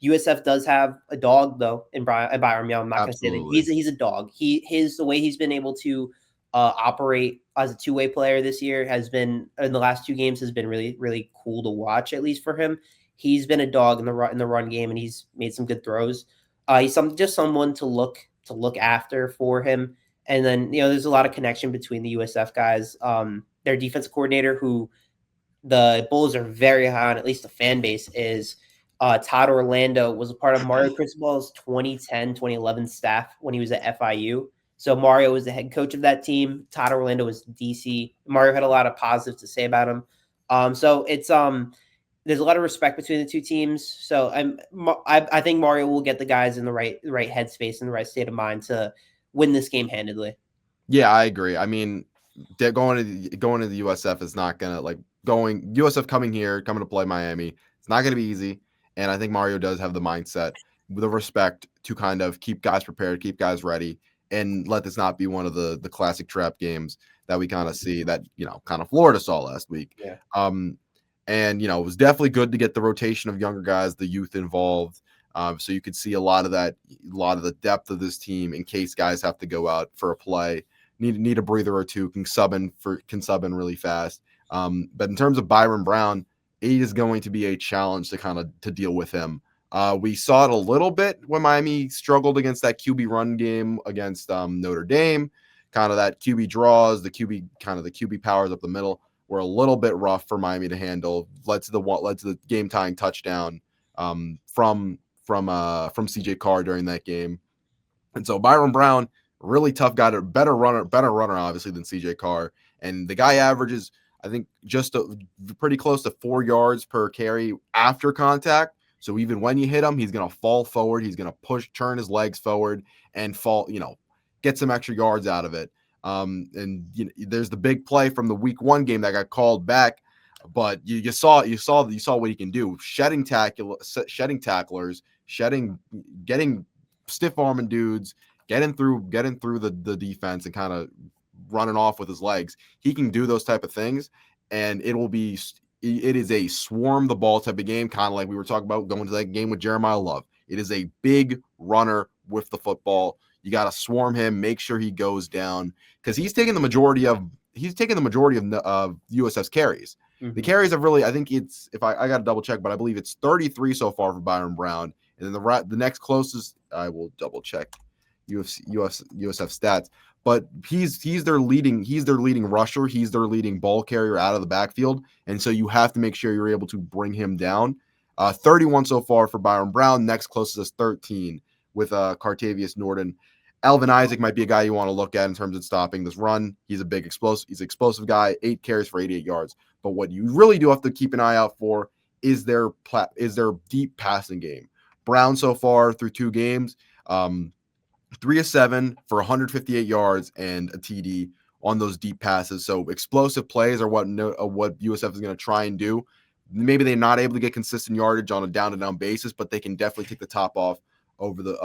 USF does have a dog though in Byram Young. I'm not going to say that Absolutely. he's a dog. The way he's been able to operate as a two-way player this year has been in the last 2 games has been really really cool to watch, at least for him. He's been a dog in the run game, and he's made some good throws. He's just someone to look after for him. And then there's a lot of connection between the USF guys. Their defensive coordinator, who the Bulls are very high on, at least the fan base is. Todd Orlando was a part of Mario Cristobal's 2010-2011 staff when he was at FIU. So Mario was the head coach of that team. Todd Orlando was DC. Mario had a lot of positives to say about him. So it's there's a lot of respect between the two teams. So I think Mario will get the guys in the right headspace and the right state of mind to win this game handedly. Yeah, I agree. I mean, going to the USF is not gonna USF coming to play Miami. It's not gonna be easy, and I think Mario does have the mindset, the respect to kind of keep guys prepared, keep guys ready, and let this not be one of the classic trap games that we kind of see that kind of Florida saw last week. Yeah. And it was definitely good to get the rotation of younger guys, the youth involved. So you could see a lot of the depth of this team in case guys have to go out for a play. Need a breather or two, can sub in really fast. But in terms of Byron Brown, it is going to be a challenge to deal with him. We saw it a little bit when Miami struggled against that QB run game against Notre Dame. Kind of that QB draws, the QB powers up the middle were a little bit rough for Miami to handle. Led to the game tying touchdown from CJ Carr during that game. And so Byron Brown, really tough guy, better runner obviously than CJ Carr. And the guy averages, I think, just pretty close to 4 yards per carry after contact. So even when you hit him, he's going to fall forward. He's going to turn his legs forward and fall, get some extra yards out of it. And there's the big play from the week 1 game that got called back, but you saw what he can do. Shedding tacklers, getting stiff arming dudes, getting through the defense and kind of running off with his legs. He can do those type of things, and it is a swarm the ball type of game, kind of like we were talking about going to that game with Jeremiah Love. It is a big runner with the football. You got to swarm him, make sure he goes down, because he's taking the majority of USF's carries. Mm-hmm. The carries have really, I think it's, if I got to double check, but I believe it's 33 so far for Byron Brown, and then the next closest, I will double check USF stats, but he's their leading rusher, he's their leading ball carrier out of the backfield, and so you have to make sure you're able to bring him down. 31 so far for Byron Brown. Next closest is 13 with Cartavius Norton. Alvin Isaac might be a guy you want to look at in terms of stopping this run. He's an explosive guy, 8 carries for 88 yards. But what you really do have to keep an eye out for is their deep passing game. Brown so far through 2 games, 3 of 7 for 158 yards and a TD on those deep passes. So explosive plays are what USF is going to try and do. Maybe they're not able to get consistent yardage on a down-to-down basis, but they can definitely take the top off over the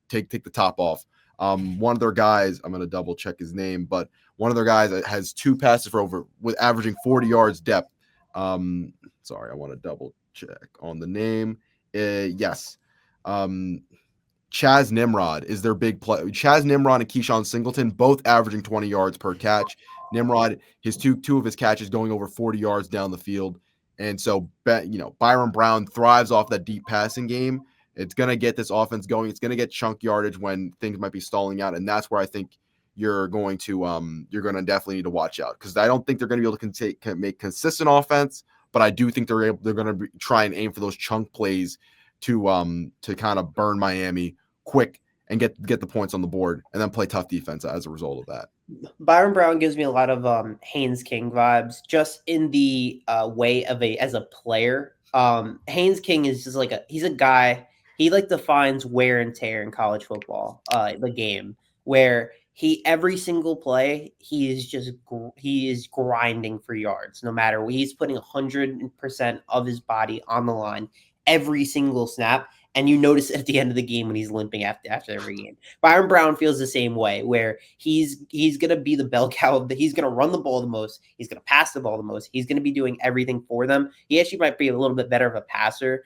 take the top off. One of their guys, I'm going to double check his name, but one of their guys has 2 passes with averaging 40 yards depth. Sorry, I want to double check on the name. Yes. Chaz Nimrod is their big play. Chaz Nimrod and Keyshawn Singleton, both averaging 20 yards per catch. Nimrod, his two of his catches going over 40 yards down the field. And so, Byron Brown thrives off that deep passing game. It's going to get this offense going. It's going to get chunk yardage when things might be stalling out. And that's where I think you're going to definitely need to watch out, because I don't think they're going to be able to make consistent offense, but I do think they're going to try and aim for those chunk plays to kind of burn Miami quick and get the points on the board, and then play tough defense as a result of that. Byron Brown gives me a lot of Haynes King vibes, just in the way of as a player. Haynes King is just he's a guy. He defines wear and tear in college football, the game, where every single play he is grinding for yards. No matter what, he's putting 100% of his body on the line every single snap. And you notice at the end of the game when he's limping after every game. Byron Brown feels the same way, where he's going to be the bell cow. He's going to run the ball the most. He's going to pass the ball the most. He's going to be doing everything for them. He actually might be a little bit better of a passer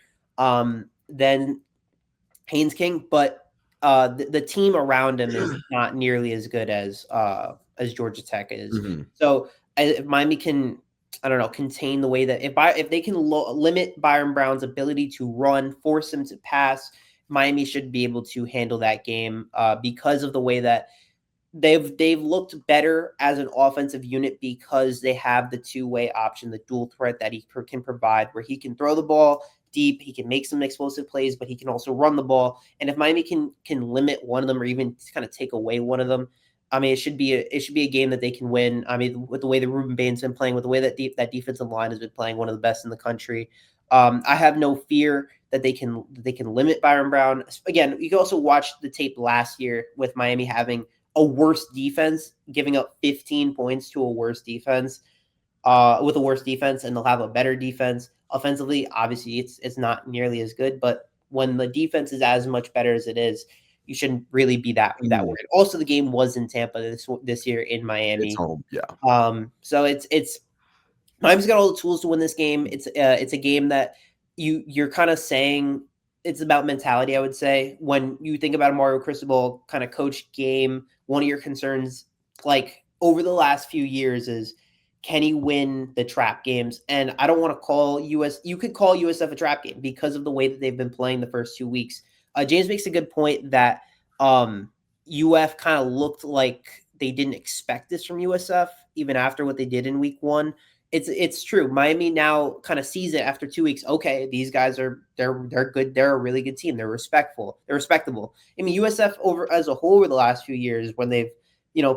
than Haynes King, but the team around him is not nearly as good as Georgia Tech is. Mm-hmm. So if Miami can, I don't know, contain the way that if they can limit Byron Brown's ability to run, force him to pass, Miami should be able to handle that game because of the way that they've looked better as an offensive unit because they have the two-way option, the dual threat that he can provide, where he can throw the ball deep, he can make some explosive plays, but he can also run the ball. And if Miami can limit one of them or even kind of take away one of them, I mean, it should be a game that they can win. I mean, with the way that Ruben Bain's been playing, with the way that that defensive line has been playing, one of the best in the country. I have no fear that they can limit Byron Brown. Again, you can also watch the tape last year with Miami having a worse defense, giving up 15 points to a worse defense, with a worse defense, and they'll have a better defense. Offensively, obviously, it's not nearly as good, but when the defense is as much better as it is, you shouldn't really be that worried. Also, the game was in Tampa this year in Miami. It's home, yeah. So it's Miami's got all the tools to win this game. It's a game that you're kind of saying it's about mentality. I would say when you think about a Mario Cristobal kind of coach game, one of your concerns, like over the last few years, is can he win the trap games? And I don't want to call you could call USF a trap game because of the way that they've been playing the first 2 weeks. James makes a good point that UF kind of looked like they didn't expect this from USF even after what they did in week 1. It's true. Miami now kind of sees it after 2 weeks. Okay, these guys they're good. They're a really good team. They're respectful. They're respectable. I mean, USF over as a whole over the last few years when they've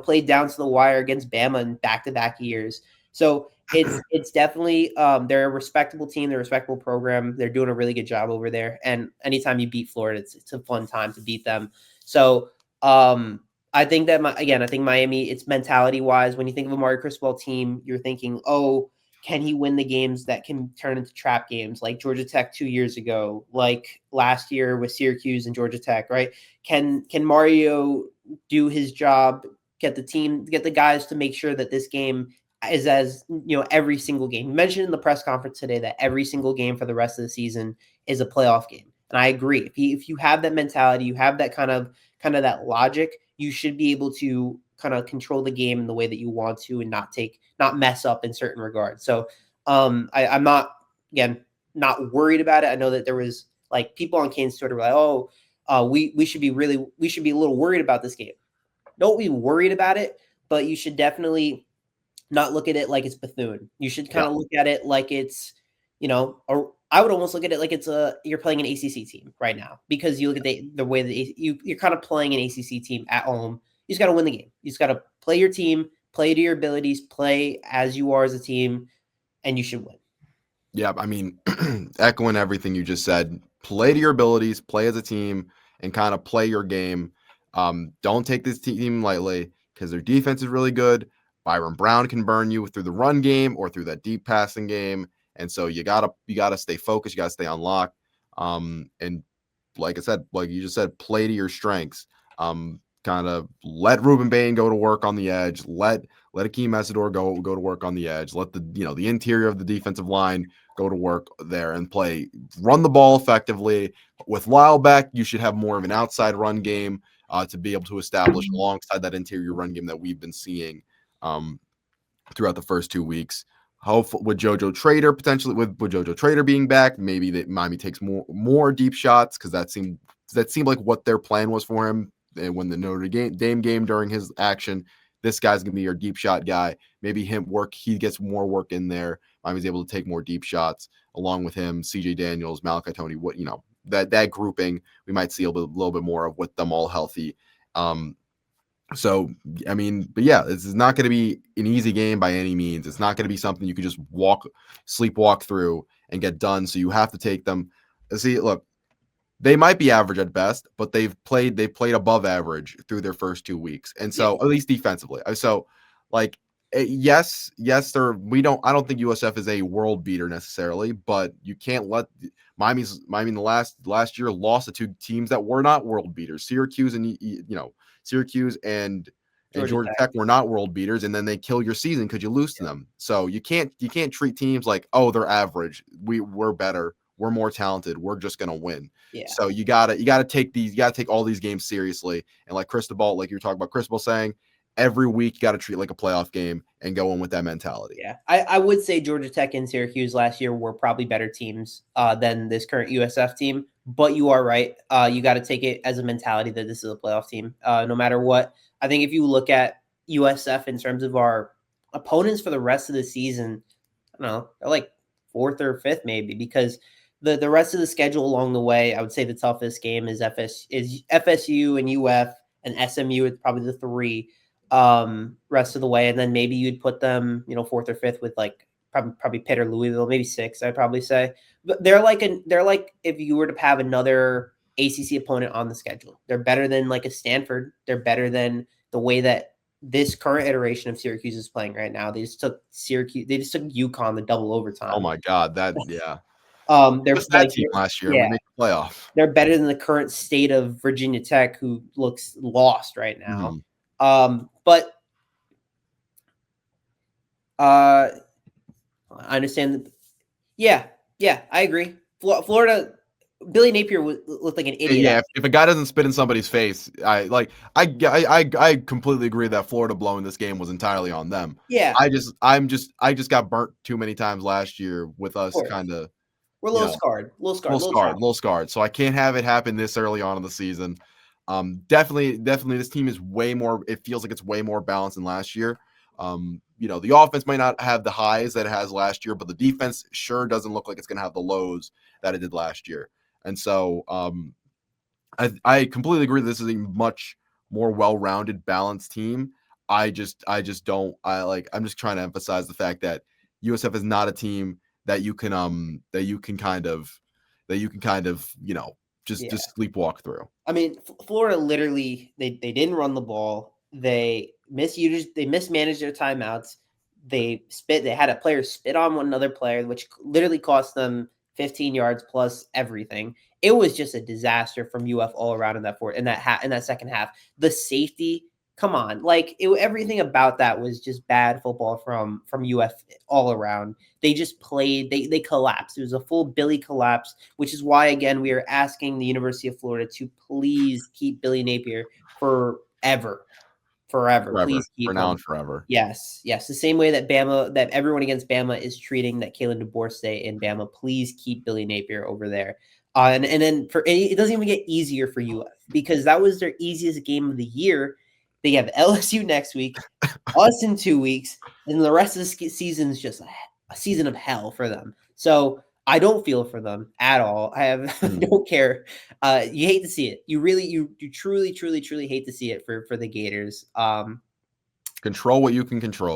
played down to the wire against Bama in back-to-back years. So it's definitely they're a respectable team. They're a respectable program. They're doing a really good job over there. And anytime you beat Florida, it's a fun time to beat them. So I think that I think Miami, it's mentality wise. When you think of a Mario Cristobal team, you're thinking, oh, can he win the games that can turn into trap games like Georgia Tech 2 years ago, like last year with Syracuse and Georgia Tech, right? Can Mario do his job, get the guys to make sure that this game is as, every single game. You mentioned in the press conference today that every single game for the rest of the season is a playoff game. And I agree. If you have that mentality, you have that kind of that logic, you should be able to kind of control the game in the way that you want to and not mess up in certain regards. So I'm not, again, not worried about it. I know that there was like people on Kane's Twitter were like, oh, we should be a little worried about this game. Don't be worried about it, but you should definitely not look at it like it's Bethune. You should kind of look at it like it's, or I would almost look at it like you're playing an ACC team right now, because you look at the way that you're kind of playing an ACC team at home. You just got to win the game. You just got to play your team, play to your abilities, play as you are as a team, and you should win. Yeah, I mean, echoing everything you just said, play to your abilities, play as a team, and kind of play your game. Don't take this team lightly because their defense is really good. Byron Brown can burn you through the run game or through that deep passing game. And so you gotta stay focused. You gotta stay on lock. And like I said, like you just said, play to your strengths. Kind of let Ruben Bain go to work on the edge. Let Akeem Mesidor go to work on the edge. Let the interior of the defensive line go to work there and play. Run the ball effectively. With Lyle back, you should have more of an outside run game to be able to establish alongside that interior run game that we've been seeing throughout the first 2 weeks. Hopefully, with JoJo Trader potentially, with JoJo Trader being back, maybe that Miami takes more deep shots, because that seemed like what their plan was for him. And when the Notre Dame game during his action, this guy's gonna be your deep shot guy. Maybe he gets more work in there. Miami's able to take more deep shots along with him. CJ Daniels, Malachi Tony, that grouping, we might see a little bit more of with them all healthy. So, I mean, but yeah, this is not going to be an easy game by any means. It's not going to be something you can just sleepwalk through and get done. So you have to take them. See, look, they might be average at best, but they've played above average through their first 2 weeks. And so at least defensively. So like, yes, I don't think USF is a world beater necessarily, but you can't let Miami in the last year lost to 2 teams that were not world beaters. Syracuse and Georgia Tech were not world beaters, and then they kill your season because you lose to them. So you can't treat teams like, oh, they're average. We're better. we're more talented. We're just gonna win. Yeah. So you gotta take all these games seriously. And like Cristobal, like you're talking about Cristobal saying, every week you got to treat it like a playoff game and go in with that mentality. Yeah, I would say Georgia Tech and Syracuse last year were probably better teams than this current USF team. But you are right. You got to take it as a mentality that this is a playoff team, no matter what. I think if you look at USF in terms of our opponents for the rest of the season, I don't know, they're like fourth or fifth maybe, because the rest of the schedule along the way, I would say the toughest game is FSU and UF, and SMU is probably the three rest of the way, and then maybe you'd put them, fourth or fifth with like probably Pitt or Louisville, maybe six, I'd probably say. But they're like if you were to have another ACC opponent on the schedule. They're better than like a Stanford. They're better than the way that this current iteration of Syracuse is playing right now. They just took UConn the double Oh overtime. my God, yeah. They're What's that like team last year? We yeah, made the playoff. they're better than the current state of Virginia Tech, who looks lost right now. Mhm. But I understand. Yeah, I agree. Florida, Billy Napier looked like an idiot. Yeah, if a guy doesn't spit in somebody's face, I completely agree that Florida blowing this game was entirely on them. Yeah, I just got burnt too many times last year with of us course. kind of, We're a you little know, scarred, a little a trapped. little scarred. So I can't have it happen this early on in the season. Definitely, this team is way more. It feels like it's way more balanced than last year. The offense might not have the highs that it has last year, but the defense sure doesn't look like it's going to have the lows that it did last year. And so, I completely agree. This is a much more well-rounded, balanced team. I'm just trying to emphasize the fact that USF is not a team that you can kind of Yeah. just sleepwalk through. I mean, Florida literally they didn't run the ball. They mismanaged their timeouts. They had a player spit on one another player, which literally cost them 15 yards plus everything. It was just a disaster from UF all around in that second half. The safety, come on, like everything about that was just bad football from UF all around. They just played. They collapsed. It was a full Billy collapse, which is why again we are asking the University of Florida to please keep Billy Napier forever. Forever, Please for keep now him. and forever. Yes. The same way that everyone against Bama is treating that Kalen DeBoer in Bama. Please keep Billy Napier over there. And then it doesn't even get easier for UF because that was their easiest game of the year. They have LSU next week, us in 2 weeks, and the rest of the season is just a season of hell for them. So I don't feel for them at all. I don't care. You hate to see it. You really, you truly hate to see it for the Gators. Control what you can control.